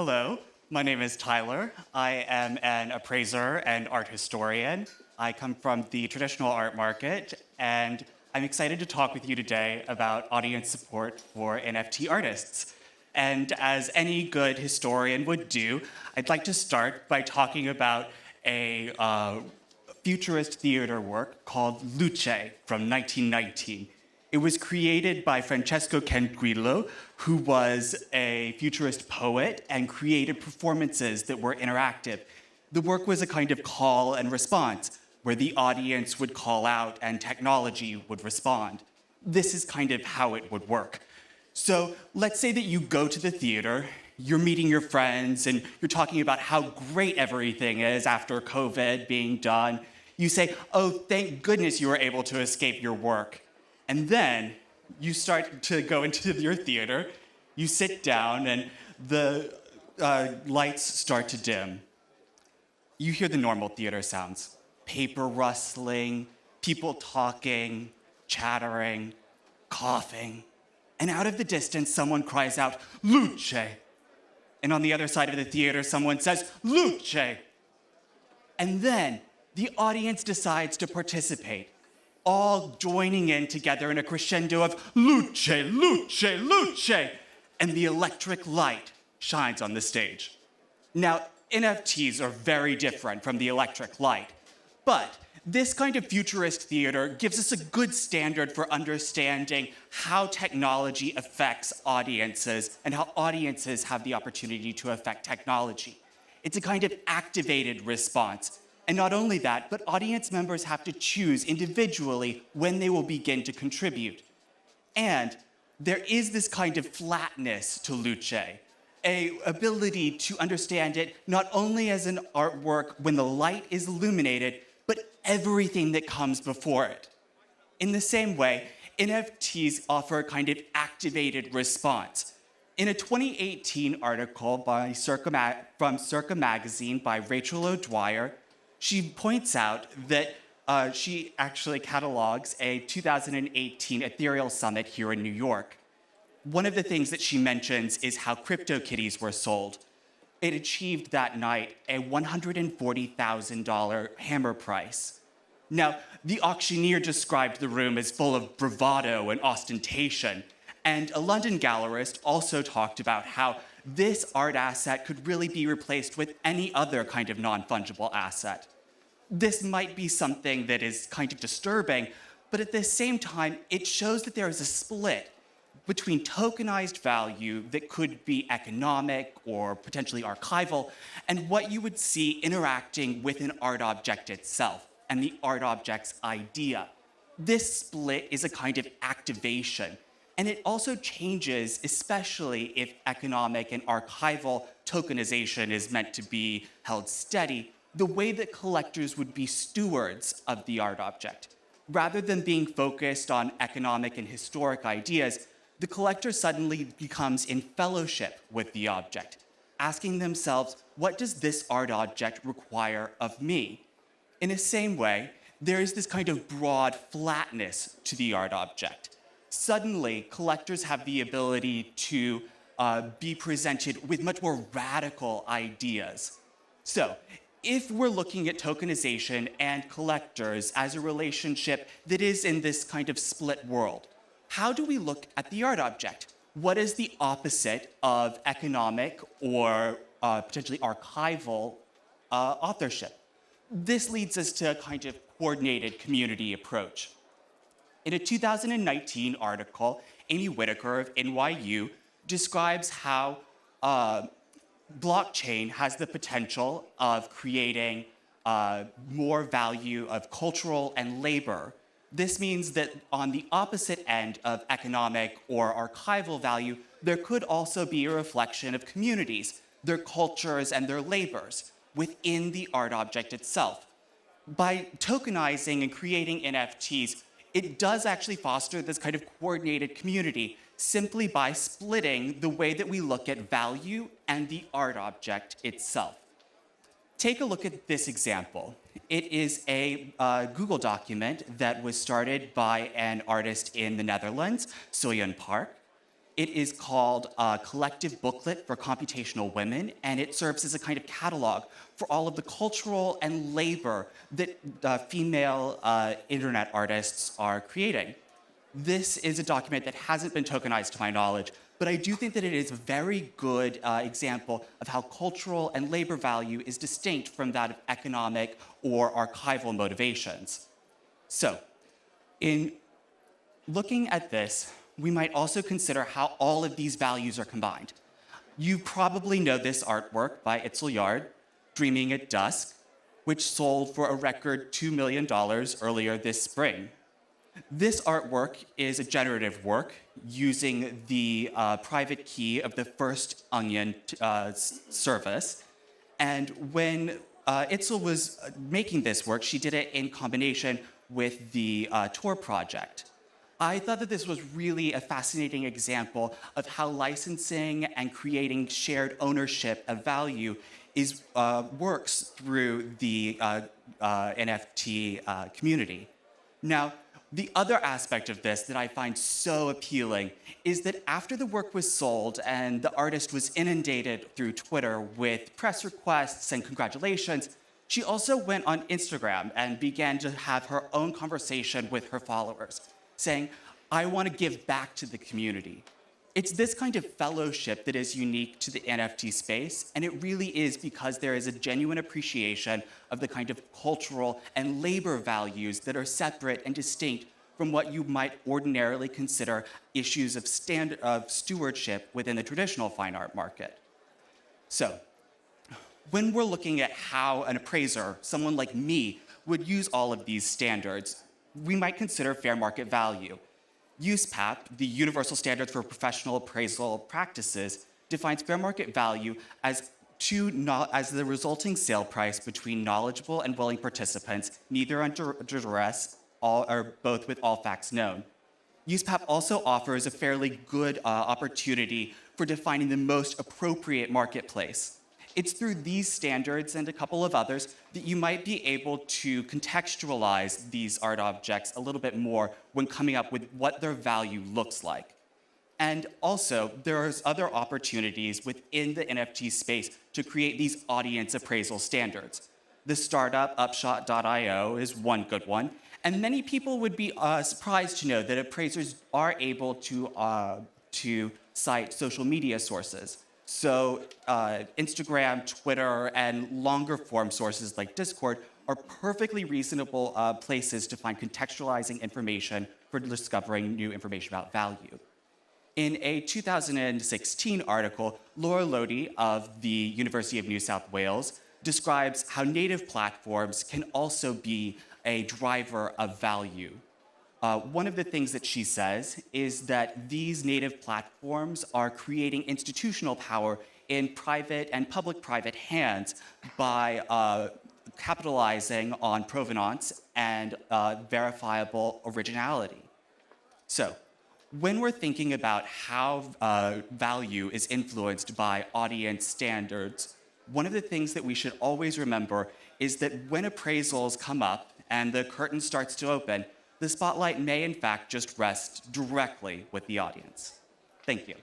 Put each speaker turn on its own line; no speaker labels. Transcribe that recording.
Hello, my name is Tyler. I am an appraiser and art historian. I come from the traditional art market, and I'm excited to talk with you today about audience support for NFT artists. And as any good historian would do, I'd like to start by talking about a futurist theater work called LUCE from 1919. It was created by Francesco Canguillo, who was a futurist poet and created performances that were interactive. The work was a kind of call and response, where the audience would call out and technology would respond. This is kind of how it would work. So let's say that you go to the theater, you're meeting your friends, and you're talking about how great everything is after COVID being done. You say, oh, thank goodness you were able to escape your work. And then you start to go into your theater, you sit down, and the lights start to dim. You hear the normal theater sounds: paper rustling, people talking, chattering, coughing. And out of the distance, someone cries out, "Luce!" And on the other side of the theater, someone says, "Luce!" And then the audience decides to participate, all joining in together in a crescendo of "Luce, Luce, Luce!" And the electric light shines on the stage. Now, NFTs are very different from the electric light, but this kind of futurist theater gives us a good standard for understanding how technology affects audiences and how audiences have the opportunity to affect technology. It's a kind of activated response. And not only that, but audience members have to choose individually when they will begin to contribute. And there is this kind of flatness to Luce, an ability to understand it not only as an artwork when the light is illuminated, but everything that comes before it. In the same way, NFTs offer a kind of activated response. In a 2018 article from Circa magazine by Rachel O'Dwyer, she points out that she actually catalogs a 2018 Ethereal Summit here in New York. One of the things that she mentions is how CryptoKitties were sold. It achieved that night a $140,000 hammer price. Now, the auctioneer described the room as full of bravado and ostentation, and a London gallerist also talked about how this art asset could really be replaced with any other kind of non-fungible asset. This might be something that is kind of disturbing, but at the same time, it shows that there is a split between tokenized value that could be economic or potentially archival, and what you would see interacting with an art object itself and the art object's idea. This split is a kind of activation, and it also changes, especially if economic and archival tokenization is meant to be held steady, the way that collectors would be stewards of the art object. Rather than being focused on economic and historic ideas, the collector suddenly becomes in fellowship with the object, asking themselves, what does this art object require of me? In the same way, there is this kind of broad flatness to the art object. Suddenly, collectors have the ability to be presented with much more radical ideas. So, if we're looking at tokenization and collectors as a relationship that is in this kind of split world, how do we look at the art object? What is the opposite of economic or potentially archival authorship? This leads us to a kind of coordinated community approach. In a 2019 article, Amy Whitaker of NYU describes how blockchain has the potential of creating more value of cultural and labor. This means that on the opposite end of economic or archival value, there could also be a reflection of communities, their cultures and their labors within the art object itself. By tokenizing and creating NFTs, it does actually foster this kind of coordinated community simply by splitting the way that we look at value and the art object itself. Take a look at this example. It is a Google document that was started by an artist in the Netherlands, Soyeon Park. It is called a Collective Booklet for Computational Women, and it serves as a kind of catalog for all of the cultural and labor that female internet artists are creating. This is a document that hasn't been tokenized to my knowledge, but I do think that it is a very good example of how cultural and labor value is distinct from that of economic or archival motivations. So, in looking at this, we might also consider how all of these values are combined. You probably know this artwork by Itzel Yard, Dreaming at Dusk, which sold for a record $2 million earlier this spring. This artwork is a generative work using the private key of the first Onion service. And when Itzel was making this work, she did it in combination with the Tor project. I thought that this was really a fascinating example of how licensing and creating shared ownership of value works through the NFT community. Now, the other aspect of this that I find so appealing is that after the work was sold and the artist was inundated through Twitter with press requests and congratulations, she also went on Instagram and began to have her own conversation with her followers, saying, I want to give back to the community. It's this kind of fellowship that is unique to the NFT space, and it really is because there is a genuine appreciation of the kind of cultural and labor values that are separate and distinct from what you might ordinarily consider issues of stewardship within the traditional fine art market. So, when we're looking at how an appraiser, someone like me, would use all of these standards, we might consider fair market value. USPAP, the Universal Standards for Professional Appraisal Practices, defines fair market value as the resulting sale price between knowledgeable and willing participants, neither under duress or both with all facts known. USPAP also offers a fairly good opportunity for defining the most appropriate marketplace. It's through these standards and a couple of others that you might be able to contextualize these art objects a little bit more when coming up with what their value looks like. And also, there's other opportunities within the NFT space to create these audience appraisal standards. The startup Upshot.io is one good one, and many people would be surprised to know that appraisers are able to cite social media sources. So Instagram, Twitter, and longer form sources like Discord are perfectly reasonable places to find contextualizing information for discovering new information about value. In a 2016 article, Laura Lodi of the University of New South Wales describes how native platforms can also be a driver of value. One of the things that she says is that these native platforms are creating institutional power in private and public-private hands by capitalizing on provenance and verifiable originality. So, when we're thinking about how value is influenced by audience standards, one of the things that we should always remember is that when appraisals come up and the curtain starts to open, the spotlight may in fact just rest directly with the audience. Thank you.